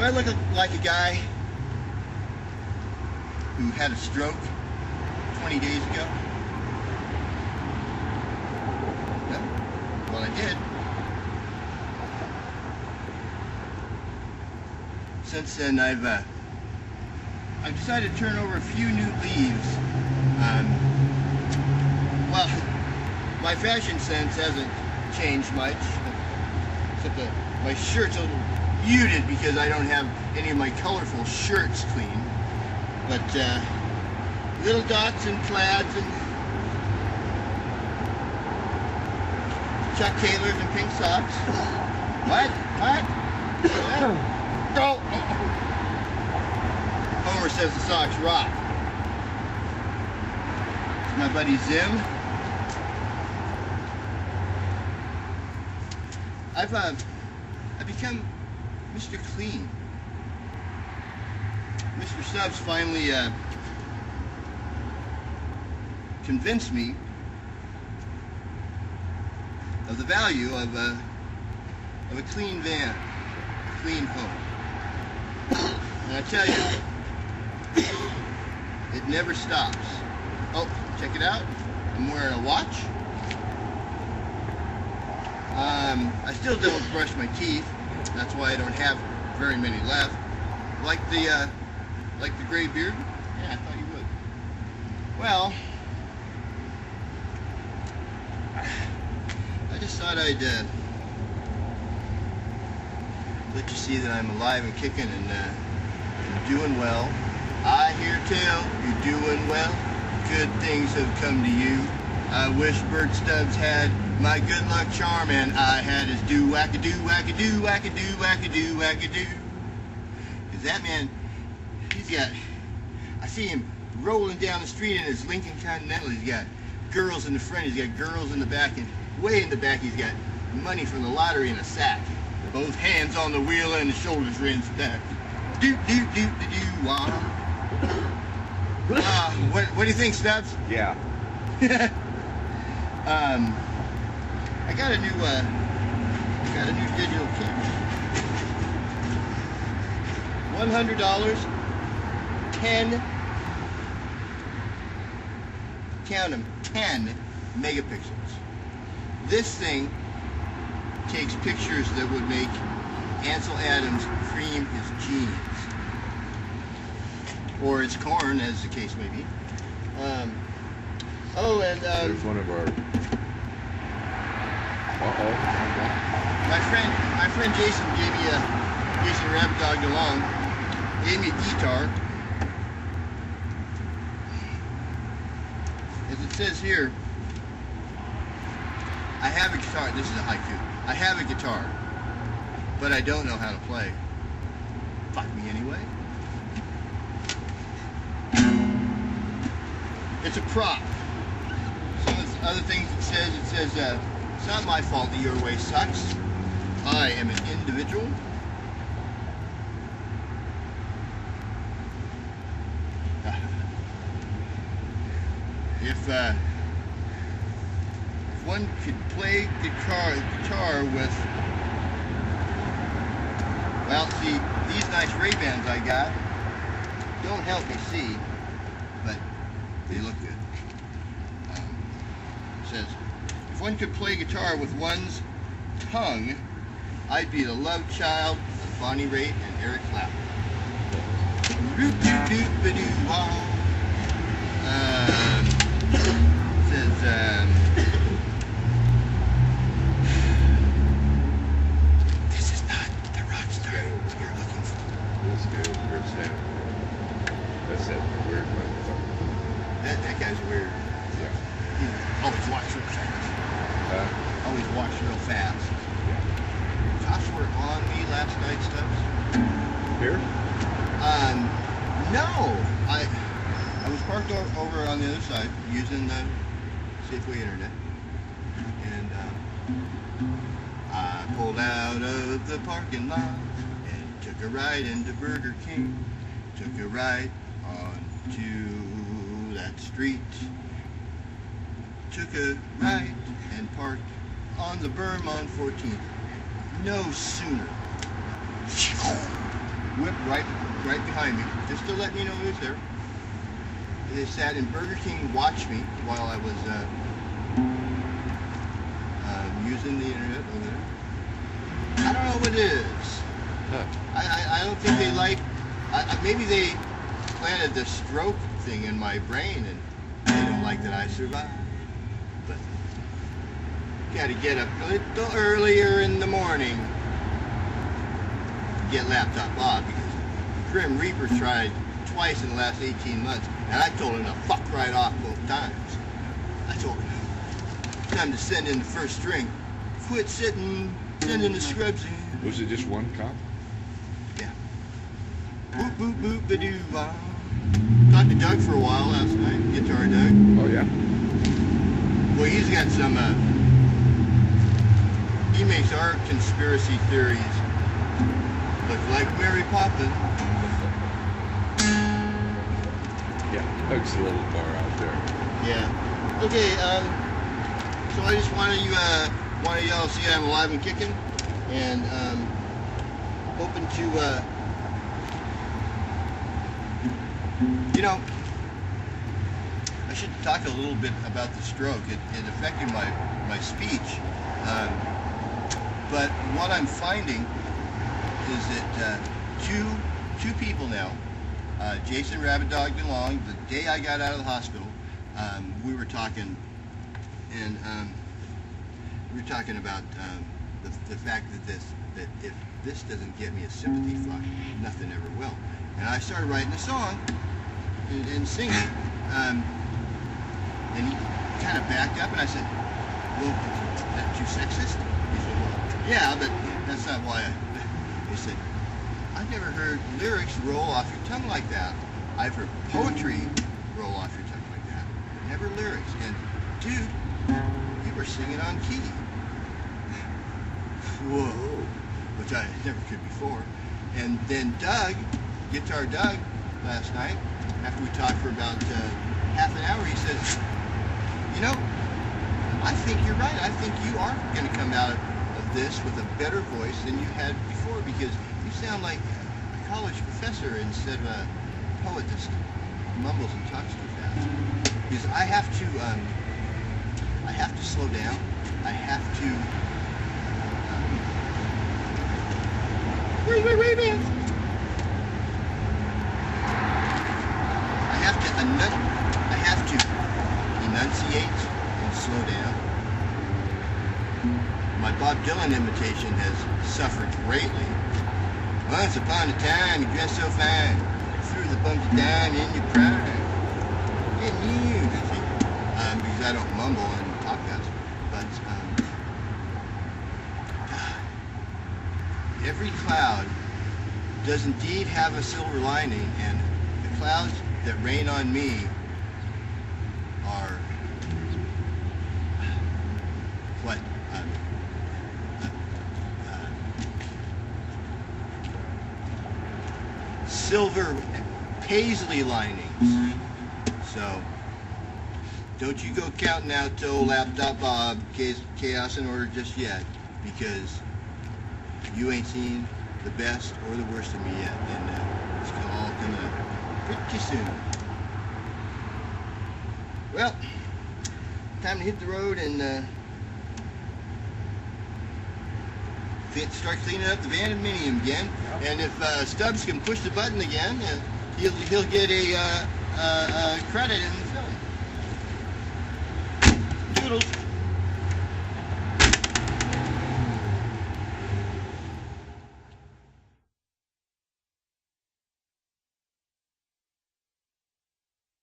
I look like a guy who had a stroke 20 days ago? No? Well, I did. Since then, I've decided to turn over a few new leaves. Well, my fashion sense hasn't changed much, except that my shirt's a little muted because I don't have any of my colorful shirts clean. But little dots and plaids and Chuck Taylors and pink socks. What? What? Go! Homer says the socks rock. It's my buddy Zim. I've become Mr. Clean. Mr. Stubbs finally convinced me of the value of a clean van, a clean home. And I tell you, it never stops. Oh, check it out. I'm wearing a watch. I still don't brush my teeth. That's why I don't have very many left. Like the gray beard? Yeah, I thought you would. Well, I just thought I'd let you see that I'm alive and kicking and doing well. I hear tell you're doing well. Good things have come to you. I wish Bert Stubbs had my good luck charm and I had his do-wackadoo, wackadoo, wackadoo, wackadoo, wackadoo. Cause that man, I see him rolling down the street in his Lincoln Continental. He's got girls in the front, he's got girls in the back, and way in the back he's got money from the lottery in a sack. Both hands on the wheel and the shoulders rinsed back. Do do do do do wah. What do you think, Stubbs? Yeah. I got a new digital camera. $100, 10, count them, 10 megapixels. This thing takes pictures that would make Ansel Adams cream his jeans. Or his corn, as the case may be. There's one of our... My friend Jason gave me Jason Rabbit Dog DeLong gave me a guitar. As it says here, I have a guitar. This is a haiku. I have a guitar, but I don't know how to play. Fuck me anyway. It's a prop. Some of the other things it says, it's not my fault that your way sucks. I am an individual. If one could play guitar with, well, see, these nice Ray-Bans I got don't help me see, but they look good. It says, if one could play guitar with one's tongue, I'd be the love child of Bonnie Raitt and Eric Clapton. It says, this is not the rock star you're looking for. This guy weird Sam. That's that weird motherfucker. That guy's weird. Yeah. He always walks real fast. Always walks real fast. Yeah. Cops were on me last night, Stubbs. Here? No. I was parked over on the other side using the Safeway internet, and I pulled out of the parking lot and took a ride into Burger King. Took a ride onto that street. Took a right and parked on the berm on 14th. No sooner whipped right behind me, just to let me know he was there. They sat in Burger King and watched me while I was using the internet over there. I don't know what it is. Huh. I don't think they like, maybe they planted the stroke thing in my brain and they don't like that I survived. But you gotta get up a little earlier in the morning to get LaptopBob, because Grim Reaper tried twice in the last 18 months and I told him to fuck right off both times. I told him, time to send in the first string. Quit sending the scrubs in. Was it just one cop? Yeah. Boop, boop, boop, ba-doo, ba. Talked to Doug for a while last night, Guitar Doug. Oh, yeah? Well, he's got some, he makes our conspiracy theories look like Mary Poppins. Yeah, Doug's a little far out there. Yeah. Okay, so I just wanted y'all to see I'm alive and kicking, and hoping to, you know, I should talk a little bit about the stroke. It affected my speech, but what I'm finding is that two people now, Jason Rabbit Dog DeLong, the day I got out of the hospital, we were talking, and we were talking about the fact that if this doesn't get me a sympathy fuck, nothing ever will. And I started writing a song and singing, and he kind of backed up, and I said, "Well, is that too sexist?" He said, "Well, yeah, but that's not why." He said, "I've never heard lyrics roll off your tongue like that. I've heard poetry roll off your tongue like that, never lyrics. And dude, you were singing on key." Whoa, which I never could before. And then Doug, Guitar Doug, last night, after we talked for about half an hour, he said, "You know, I think you're right. I think you are going to come out of this with a better voice than you had before, because you sound like a college professor instead of a poet that mumbles and talks too fast." Because I have to slow down. I have to. Wait. I have to enunciate and slow down. My Bob Dylan imitation has suffered greatly. Once upon a time, you dressed so fine, threw the bumps down in your prime. And you, because I don't mumble and talk fast, but every cloud does indeed have a silver lining, and the clouds that rain on me are what silver paisley linings. So don't you go counting out to old LaptopBob Chaos in Order just yet, because you ain't seen the best or the worst of me yet, and it's all coming up pretty soon. Well, time to hit the road and start cleaning up the Vandominium again. And if Stubbs can push the button again, he'll get a credit in the film. Doodles.